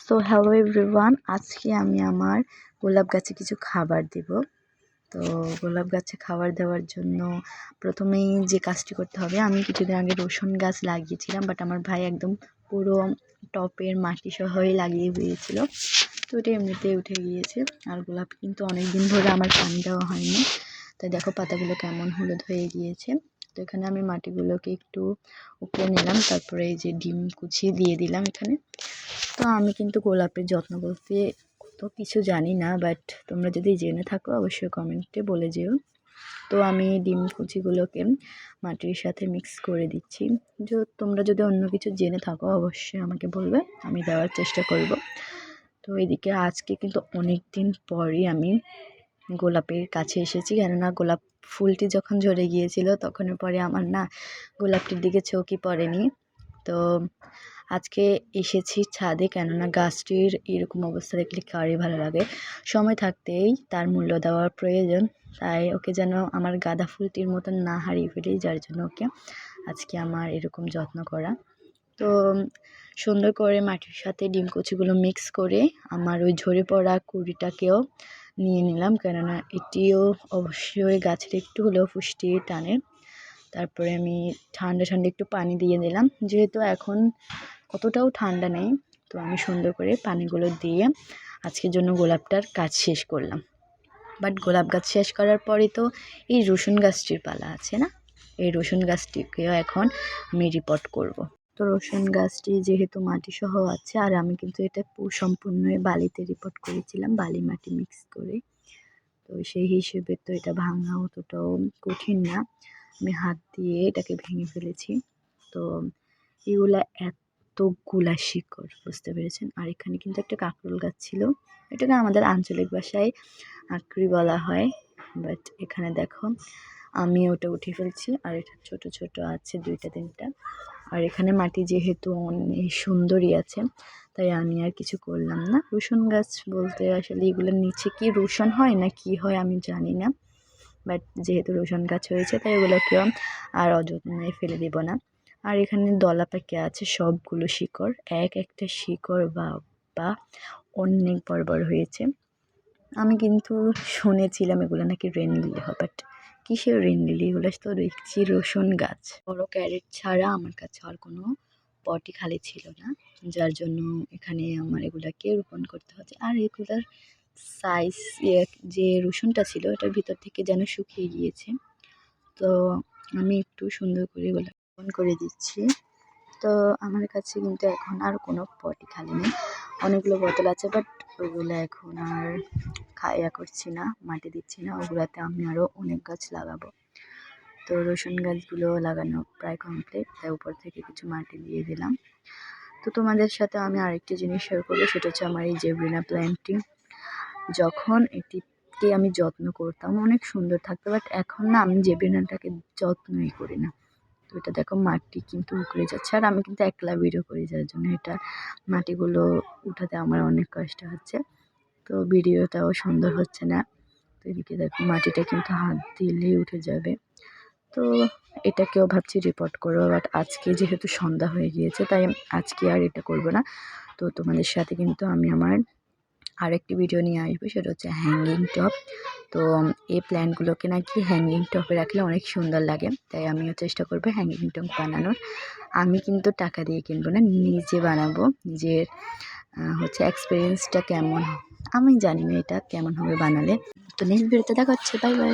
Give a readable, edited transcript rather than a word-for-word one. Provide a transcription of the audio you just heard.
So hello everyone, আজকে আমি আমার গোলাপ গাছে কিছু খাবার দেব। তো গোলাপ গাছে খাবার দেওয়ার জন্য প্রথমেই যে কাজটি করতে হবে, আমি কিছুদিন আগে রসুন গাছ লাগিয়েছিলাম, বাট আমার ভাই একদম পুরো টপের মাটি সহই লাগিয়ে দিয়েছিল। তো এটা এমনিতেই উঠে গিয়েছে। আর গোলাপ কিন্তু অনেক দিন ধরে আমার পানি দেওয়া হয়নি, তাই দেখো পাতাগুলো কেমন হলুদ হয়ে গিয়েছে। তো এখানে আমি মাটিগুলোকে একটু উপরে নিলাম, তারপরে এই যে ডিম কুচি দিয়ে দিলাম এখানে। তো আমি কিন্তু গোলাপের যত্ন বলতে কত কিছু জানি না, বাট তোমরা যদি জেনে থাকো অবশ্যই কমেন্টে বলে যেও। তো আমি ডিম কুচিগুলোকে মাটির সাথে মিক্স করে দিচ্ছি। তোমরা যদি অন্য কিছু জেনে থাকো অবশ্যই আমাকে বলবে, আমি দেওয়ার চেষ্টা করব। তো এদিকে আজকে কিন্তু অনেক দিন পরই আমি গোলাপের কাছে এসেছি, কেননা গোলাপ ফুলটি যখন ঝরে গিয়েছিল তখন পরে আমার না গোলাপটির দিকে চোখই পড়েনি। তো আজকে এসেছি ছাদে, কেননা গাছটির এরকম অবস্থা দেখলে কারই ভালো লাগে। সময় থাকতেই তার মূল্য দেওয়ার প্রয়োজন, তাই ওকে যেন আমার গাঁদা ফুলটির মতন না হারিয়ে ফেলি, যার জন্য ওকে আজকে আমার এরকম যত্ন করা। তো সুন্দর করে মাটির সাথে ডিম কুচিগুলো মিক্স করে আমার ওই ঝরে পড়া কুড়িটাকেও নিয়ে নিলাম, কেননা এটিও অবশ্যই গাছের একটু হলেও পুষ্টি টানে। তারপরে আমি ঠান্ডা ঠান্ডা একটু পানি দিয়ে দিলাম, যেহেতু এখন অতটাও ঠান্ডা নেই। তো আমি সুন্দর করে পানিগুলো দিয়ে আজকের জন্য গোলাপটার কাজ শেষ করলাম। বাট গোলাপ গাছ শেষ করার পরে তো এই রসুন গাছটির পালা আছে না, এই রসুন গাছটিকেও এখন আমি রিপোর্ট করব। তো রসুন গাছটি যেহেতু মাটি সহ আছে, আর আমি কিন্তু এটা সম্পূর্ণই বালিতে রিপোর্ট করেছিলাম, বালি মাটি মিক্স করে। তো সেই হিসেবে তো এটা ভাঙা অতটাও কঠিন না, আমি হাত দিয়ে এটাকে ভেঙে ফেলেছি। তো এগুলা এতগুলা শিকড়, বুঝতে পেরেছেন। আর এখানে কিন্তু একটা কাঁকরোল গাছ ছিল, এটাকে আমাদের আঞ্চলিক ভাষায় আঁকড়ি বলা হয়, বাট এখানে দেখো আমি ওটা উঠে ফেলছি। আর এটা ছোট ছোট আছে 2-3টা। আর এখানে মাটি যেহেতু অনেক সুন্দরই আছে, তাই আমি আর কিছু করলাম না। রসুন গাছ বলতে আসলে এগুলোর নিচে কি রসুন হয় না কি হয় আমি জানি না, বাট যেহেতু রসুন গাছ হয়েছে তাই ওগুলোকেও আর অযত্নে ফেলে দেব না। আর এখানে দলা পাকে আছে সবগুলো শিকড়, একটা শিকড় বা অনেক বড় বড় হয়েছে। আমি কিন্তু শুনেছিলাম এগুলো নাকি রেন লিলি হয়, বাট কিসের রেন লিলি, এগুলো তো দেখছি রসুন গাছ। বড় ক্যারেট ছাড়া আমার কাছে আর কোনো পটি খালি ছিল না, যার জন্য এখানে আমার এগুলাকে রোপণ করতে হচ্ছে। আর এগুলার সাইজ, যে রসুনটা ছিল এটার ভিতর থেকে যেন শুকিয়ে গিয়েছে। তো আমি একটু সুন্দর করে এগুলো রোপণ করে দিচ্ছি। তো আমার কাছে কিন্তু এখন আর কোনো পটি খালি নেই, অনেকগুলো বোতল আছে, বাট ওইগুলো এখন আর খাইয়া করছি না, মাটি দিচ্ছি না। ওগুলাতে আমি আরও অনেক গাছ লাগাবো। তো রসুন গাছগুলো লাগানো প্রায় কমপ্লিট, তাই উপর থেকে কিছু মাটি দিয়ে দিলাম। তো তোমাদের সাথে আমি আরেকটি জিনিস শেয়ার করবো, সেটা হচ্ছে আমার এই জেব্রিনা প্ল্যান্টটি। যখন এটিকে আমি যত্ন করতাম অনেক সুন্দর থাকতো, বাট এখন না আমি জেব্রিনাটাকে যত্নই করি না। তো এটা দেখো মাটি কিন্তু উকড়ে যাচ্ছে, আর আমি কিন্তু একলা ভিডিও করি, যার জন্য এটা মাটিগুলো উঠাতে আমার অনেক কষ্ট হচ্ছে। তো ভিডিওটাও সুন্দর হচ্ছে না। তো এদিকে দেখো মাটিটা কিন্তু হাত দিলেই উঠে যাবে। তো এটাকেও ভাবছি রিপোর্ট করবো, বাট আজকে যেহেতু সন্ধ্যা হয়ে গিয়েছে তাই আজকে আর এটা করব না। তো তোমাদের সাথে কিন্তু আমি আমার আরেকটি ভিডিও নিয়ে আসবো, সেটা হচ্ছে হ্যাঙ্গিং টপ। তো এই প্ল্যান্টগুলোকে নাকি হ্যাঙ্গিং টপে রাখলে অনেক সুন্দর লাগে, তাই আমিও চেষ্টা করবো হ্যাঙ্গিং টপ বানানোর। আমি কিন্তু টাকা দিয়ে কিনবো না, নিজে বানাবো। নিজের হচ্ছে এক্সপিরিয়েন্সটা কেমন আমি জানি না এটা কেমন হবে বানালে। তো নেক্সট ভিডিওতে দেখা হচ্ছে, বাই বাই।